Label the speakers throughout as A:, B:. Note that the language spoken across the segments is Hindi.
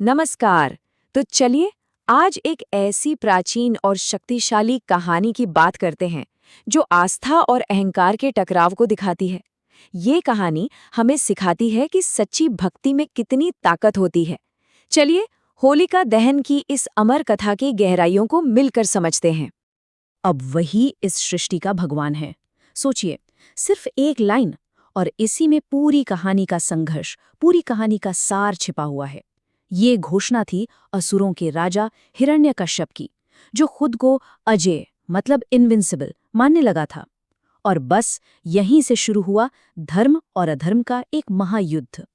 A: नमस्कार। तो चलिए आज एक ऐसी प्राचीन और शक्तिशाली कहानी की बात करते हैं जो आस्था और अहंकार के टकराव को दिखाती है। ये कहानी हमें सिखाती है कि सच्ची भक्ति में कितनी ताकत होती है। चलिए होलिका दहन की इस अमर कथा की गहराइयों को मिलकर समझते हैं।
B: अब वही इस सृष्टि का भगवान है। सोचिए, सिर्फ एक लाइन और इसी में पूरी कहानी का संघर्ष, पूरी कहानी का सार छिपा हुआ है। ये घोषणा थी असुरों के राजा हिरण्यकश्यप की, जो खुद को अजेय मतलब इनविंसिबल मानने लगा था। और बस यहीं से शुरू हुआ धर्म और अधर्म का एक महायुद्ध।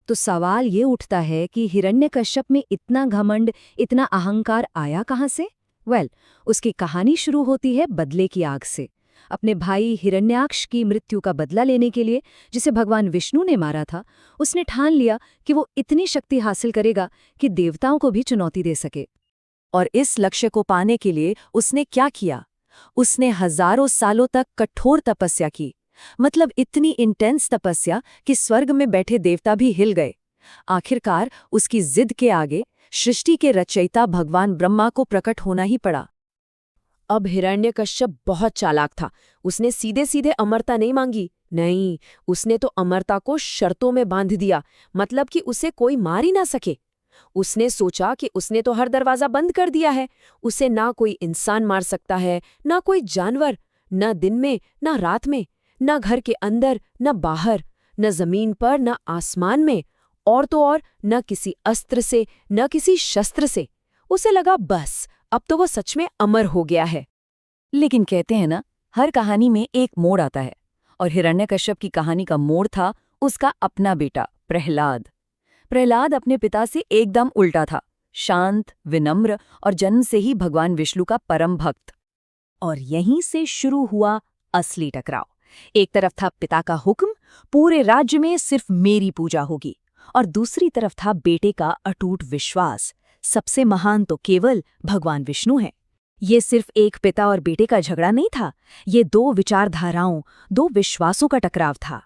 B: तो सवाल ये उठता है कि हिरण्यकश्यप में इतना घमंड, इतना अहंकार आया कहाँ से? उसकी कहानी शुरू होती है बदले की आग से। अपने भाई हिरण्याक्ष की मृत्यु का बदला लेने के लिए, जिसे भगवान विष्णु ने मारा था, उसने ठान लिया कि वो इतनी शक्ति हासिल करेगा कि देवताओं को भी चुनौती दे सके।
A: और इस लक्ष्य को पाने के लिए उसने क्या किया? उसने हजारों सालों तक कठोर तपस्या की। मतलब इतनी इंटेंस तपस्या कि स्वर्ग में बैठे देवता भी हिल गए। आखिरकार उसकी जिद के आगे सृष्टि के रचयिता भगवान ब्रह्मा को प्रकट होना ही पड़ा। अब हिरण्यकश्यप बहुत चालाक था। उसने सीधे सीधे अमरता नहीं मांगी। नहीं, उसने तो अमरता को शर्तों में बांध दिया। मतलब कि उसे कोई मार ही ना सके। उसने सोचा कि उसने तो हर दरवाजा बंद कर दिया है। उसे ना कोई इंसान मार सकता है, ना कोई जानवर, न दिन में न रात में, न घर के अंदर न बाहर, न जमीन पर न आसमान में, और तो और न किसी अस्त्र से न किसी शस्त्र से। उसे लगा बस अब तो वो सच में अमर हो गया है।
B: लेकिन कहते हैं ना, हर कहानी में एक मोड़ आता है, और हिरण्यकश्यप की कहानी का मोड़ था उसका अपना बेटा प्रहलाद। प्रहलाद अपने पिता से एकदम उल्टा था, शांत, विनम्र और जन्म से ही भगवान विष्णु का परम भक्त। और यहीं से शुरू हुआ असली टकराव। एक तरफ था पिता का हुक्म, पूरे राज्य में सिर्फ मेरी पूजा होगी, और दूसरी तरफ था बेटे का अटूट विश्वास, सबसे महान तो केवल भगवान विष्णु है। ये सिर्फ एक पिता और बेटे का झगड़ा नहीं था, ये दो विचारधाराओं, दो विश्वासों का टकराव था।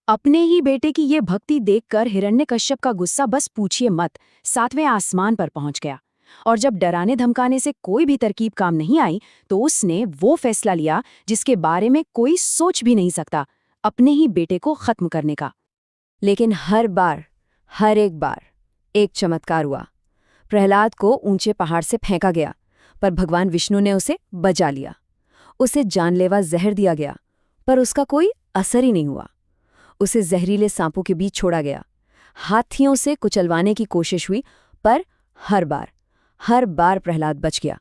A: अपने ही बेटे की ये भक्ति देखकर हिरण्यकश्यप का गुस्सा बस पूछिए मत, सातवें आसमान पर पहुंच गया। और जब डराने धमकाने से कोई भी तरकीब काम नहीं आई, तो उसने वो फैसला लिया जिसके बारे में कोई सोच भी नहीं सकता, अपने ही बेटे को खत्म करने का।
B: लेकिन हर एक बार एक चमत्कार हुआ। प्रहलाद को ऊंचे पहाड़ से फेंका गया, पर भगवान विष्णु ने उसे बचा लिया। उसे जानलेवा जहर दिया गया, पर उसका कोई असर ही नहीं हुआ। उसे जहरीले सांपों के बीच छोड़ा गया। हाथियों से कुचलवाने की कोशिश हुई, पर हर बार प्रहलाद बच गया।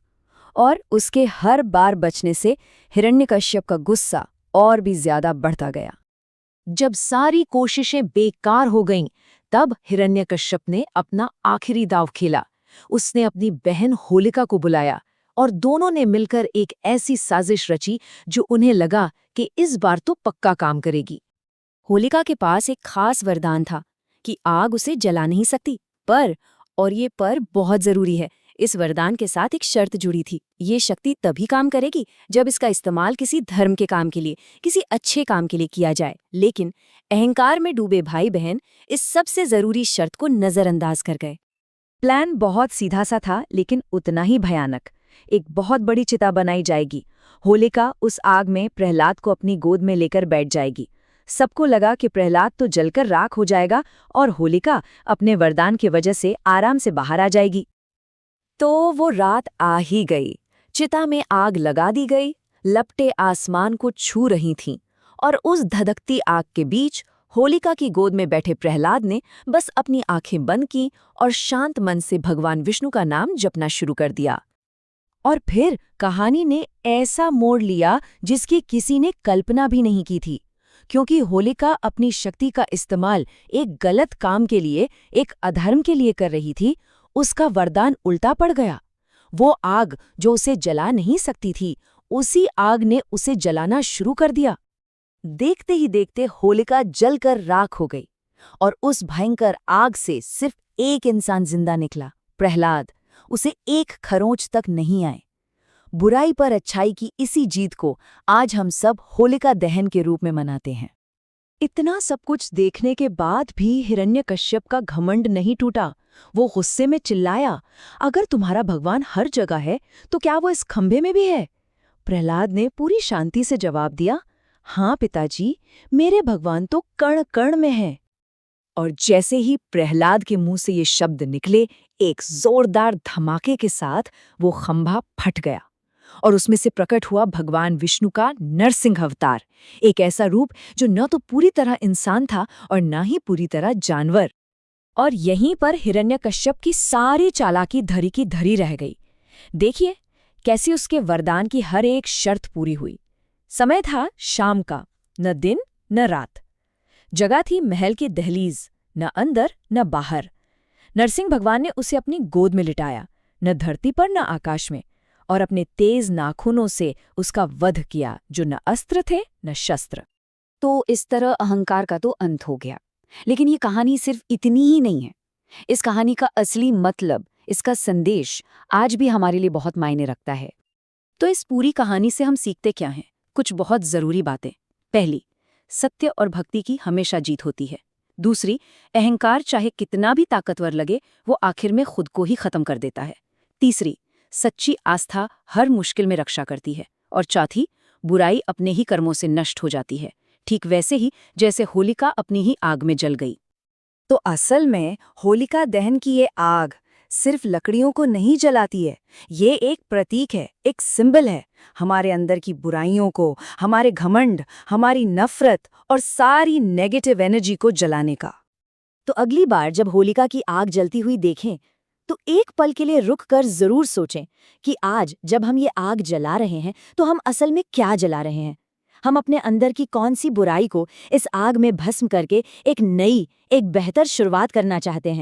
B: और उसके हर बार बचने से हिरण्यकश्यप का गुस्सा और भी ज्यादा बढ़ता गया।
A: जब सारी कोशिशें बेकार हो गईं, तब हिरण्यकश्यप ने अपना आखिरी दांव खेला। उसने अपनी बहन होलिका को बुलाया और दोनों ने मिलकर एक ऐसी साजिश रची जो उन्हें लगा कि इस बार तो पक्का काम करेगी।
B: होलिका के पास एक खास वरदान था कि आग उसे जला नहीं सकती, और ये पर बहुत जरूरी है, इस वरदान के साथ एक शर्त जुड़ी थी। ये शक्ति तभी काम करेगी जब इसका इस्तेमाल किसी धर्म के काम के लिए, किसी अच्छे काम के लिए किया जाए। लेकिन अहंकार में डूबे भाई बहन इस सबसे जरूरी शर्त को नजरअंदाज कर गए।
A: प्लान बहुत सीधा सा था, लेकिन उतना ही भयानक। एक बहुत बड़ी चिता बनाई जाएगी। होलिका उस आग में प्रहलाद को अपनी गोद में लेकर बैठ जाएगी। सबको लगा कि प्रहलाद तो जलकर राख हो जाएगा और होलिका अपने वरदान की वजह से आराम से बाहर आ जाएगी। तो वो रात आ ही गई। चिता में आग लगा दी गई, लपटें आसमान को छू रही थीं, और उस धधकती आग के बीच होलिका की गोद में बैठे प्रहलाद ने बस अपनी आंखें बंद की और शांत मन से भगवान विष्णु का नाम जपना शुरू कर दिया। और फिर कहानी ने ऐसा मोड़ लिया जिसकी किसी ने कल्पना भी नहीं की थी। क्योंकि होलिका अपनी शक्ति का इस्तेमाल एक गलत काम के लिए, एक अधर्म के लिए कर रही थी, उसका वरदान उल्टा पड़ गया। वो आग जो उसे जला नहीं सकती थी, उसी आग ने उसे जलाना शुरू कर दिया। देखते ही देखते होलिका जलकर राख हो गई, और उस भयंकर आग से सिर्फ एक इंसान जिंदा निकला, प्रहलाद। उसे एक खरोंच तक नहीं आए। बुराई पर अच्छाई की इसी जीत को आज हम सब होलिका दहन के रूप में मनाते हैं। इतना सब कुछ देखने के बाद भी हिरण्यकश्यप का घमंड नहीं टूटा। वो गुस्से में चिल्लाया, अगर तुम्हारा भगवान हर जगह है तो क्या वो इस खंभे में भी है? प्रहलाद ने पूरी शांति से जवाब दिया, हाँ पिताजी, मेरे भगवान तो कण कण में है। और जैसे ही प्रहलाद के मुंह से ये शब्द निकले, एक जोरदार धमाके के साथ वो खंभा फट गया और उसमें से प्रकट हुआ भगवान विष्णु का नरसिंह अवतार, एक ऐसा रूप जो न तो पूरी तरह इंसान था और न ही पूरी तरह जानवर। और यहीं पर हिरण्यकश्यप की सारी चालाकी धरी की धरी रह गई। देखिए कैसी उसके वरदान की हर एक शर्त पूरी हुई। समय था शाम का, न दिन न रात। जगह थी महल की दहलीज, न अंदर न बाहर। नरसिंह भगवान ने उसे अपनी गोद में लिटाया, न धरती पर न आकाश में, और अपने तेज नाखूनों से उसका वध किया, जो न अस्त्र थे न शस्त्र।
B: तो इस तरह अहंकार का तो अंत हो गया। लेकिन ये कहानी सिर्फ इतनी ही नहीं है। इस कहानी का असली मतलब, इसका संदेश आज भी हमारे लिए बहुत मायने रखता है। तो इस पूरी कहानी से हम सीखते क्या हैं? कुछ बहुत जरूरी बातें। पहली, सत्य और भक्ति की हमेशा जीत होती है। दूसरी, अहंकार चाहे कितना भी ताकतवर लगे, वो आखिर में खुद को ही खत्म कर देता है। तीसरी, सच्ची आस्था हर मुश्किल में रक्षा करती है। और चौथी, बुराई अपने ही कर्मों से नष्ट हो जाती है, ठीक वैसे ही जैसे होलिका अपनी ही आग में जल गई।
A: तो असल में होलिका दहन की ये आग सिर्फ लकड़ियों को नहीं जलाती है, ये एक प्रतीक है, एक सिंबल है हमारे अंदर की बुराइयों को, हमारे घमंड, हमारी नफरत और सारी नेगेटिव एनर्जी को जलाने का।
B: तो अगली बार जब होलिका की आग जलती हुई देखें, तो एक पल के लिए रुक कर जरूर सोचें कि आज जब हम ये आग जला रहे हैं तो हम असल में क्या जला रहे हैं। हम अपने अंदर की कौन सी बुराई को इस आग में भस्म करके एक नई, एक बेहतर शुरुआत करना चाहते हैं।